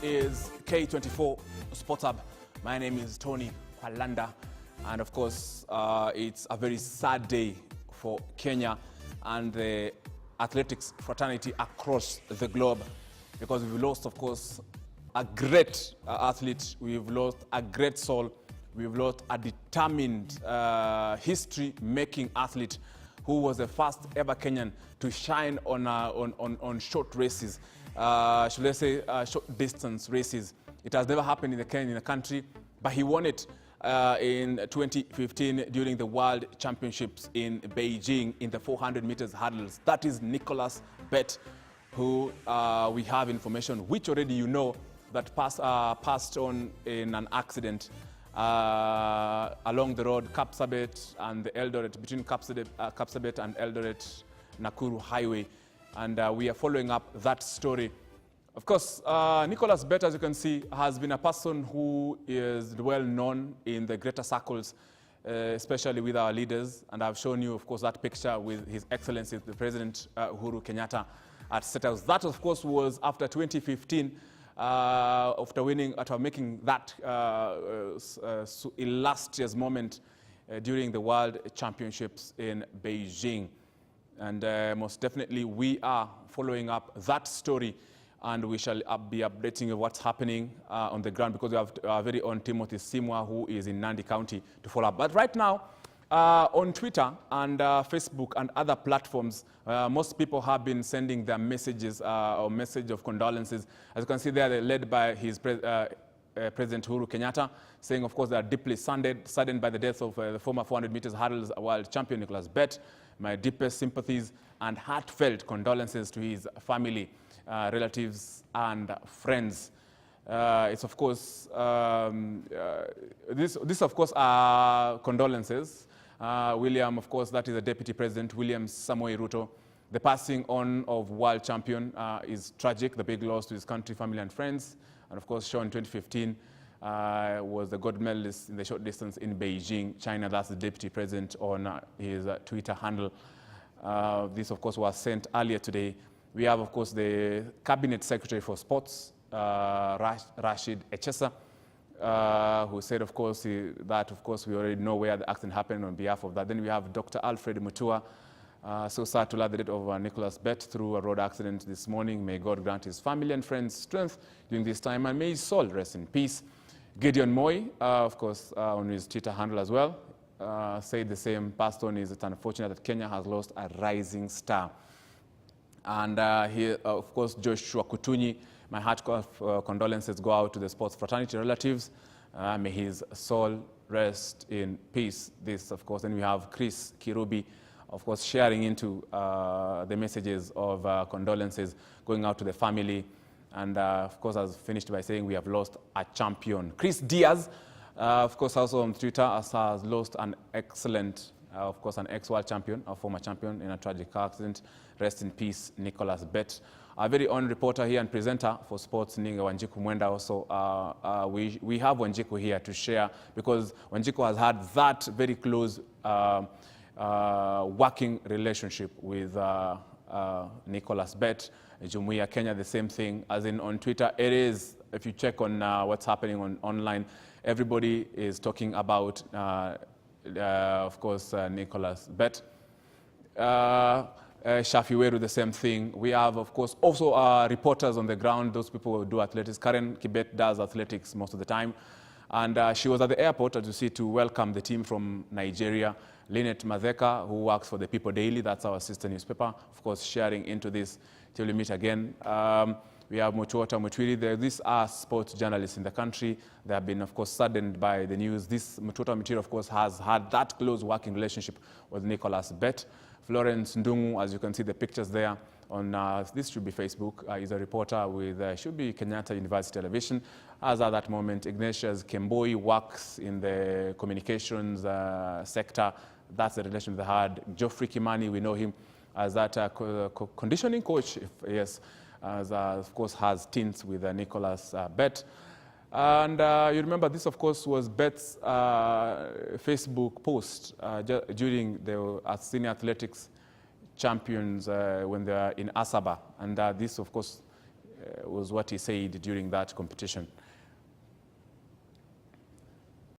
is K24 Sports Hub. My name is Tony Kwalanda, and of course, it's a very sad day for Kenya and the athletics fraternity across the globe, because we've lost, of course, a great athlete, we've lost a great soul, we've lost a determined, history-making athlete who was the first ever Kenyan to shine on short races, should I say short distance races. It has never happened in the country, but he won it in 2015 during the World Championships in Beijing in the 400 meters hurdles. That is Nicholas Bett, who we have information, which already you know, that passed on in an accident along the road Kapsabet and the Eldoret, between Kapsabet and Eldoret Nakuru Highway. And we are following up that story. Of course, Nicholas Bett, as you can see, has been a person who is well known in the greater circles, especially with our leaders. And I've shown you, of course, that picture with His Excellency, the President Uhuru Kenyatta at State House. That, of course, was after 2015, after making that illustrious moment during the World Championships in Beijing. And most definitely, we are following up that story, and we shall be updating you what's happening on the ground, because we have our very own Timothy Simwa, who is in Nandi County, to follow up. But right now, on Twitter and Facebook and other platforms, most people have been sending their messages or message of condolences. As you can see there, they're led by his President Uhuru Kenyatta, saying, of course, they are deeply saddened by the death of the former 400 meters hurdles world champion Nicholas Bett. My deepest sympathies and heartfelt condolences to his family, relatives, and friends. It's of course this of course are condolences. William, of course, that is the Deputy President William Samoei Ruto. The passing on of world champion is tragic. The big loss to his country, family, and friends. And of course, shown in 2015 was the gold medalist in the short distance in Beijing, China. That's the Deputy President on his Twitter handle. This, of course, was sent earlier today. We have, of course, the Cabinet Secretary for Sports, Rashid Echesa, who said, of course, that, of course, we already know where the accident happened on behalf of that. Then we have Dr. Alfred Mutua, so sad to learn the death of Nicholas Bett through a road accident this morning. May God grant his family and friends strength during this time, and may his soul rest in peace. Gideon Moi, of course, on his Twitter handle as well, said the same. Passed on, is it unfortunate that Kenya has lost a rising star. And here, of course, Joshua Kutunyi, my heartfelt condolences go out to the sports fraternity relatives. May his soul rest in peace. This, of course, then we have Chris Kirubi, of course, sharing into the messages of condolences going out to the family. And, of course, has finished by saying we have lost a champion. Chris Diaz, of course, also on Twitter, has lost an excellent, of course, an ex-world champion, a former champion in a tragic car accident. Rest in peace, Nicholas Bett. Our very own reporter here and presenter for sports, Ninga Wanjiku Mwenda, also, we have Wanjiku here to share, because Wanjiku has had that very close working relationship with Nicholas Bett. Jumuiya Kenya, the same thing, as in on Twitter. It is, if you check on what's happening online, everybody is talking about, of course, Nicholas Bett. Shafi Weru, the same thing. We have, of course, also reporters on the ground, those people who do athletics. Karen Kibet does athletics most of the time. And she was at the airport, as you see, to welcome the team from Nigeria. Lynette Mazeka, who works for the People Daily, that's our sister newspaper, of course, sharing into this till we meet again. We have Mutuota Mutwiri. These are sports journalists in the country. They have been, of course, saddened by the news. This Mutuota Mutwiri, of course, has had that close working relationship with Nicholas Bett. Florence Ndungu, as you can see the pictures there on, this should be Facebook, is a reporter with, should be Kenyatta University Television. As at that moment, Ignatius Kemboi works in the communications sector. That's the relation they had. Geoffrey Kimani, we know him as that conditioning coach, yes, as, of course, has tints with Nicholas Bett. And you remember this, of course, was Bett's Facebook post during the senior athletics champions when they were in Asaba. And this, of course, was what he said during that competition.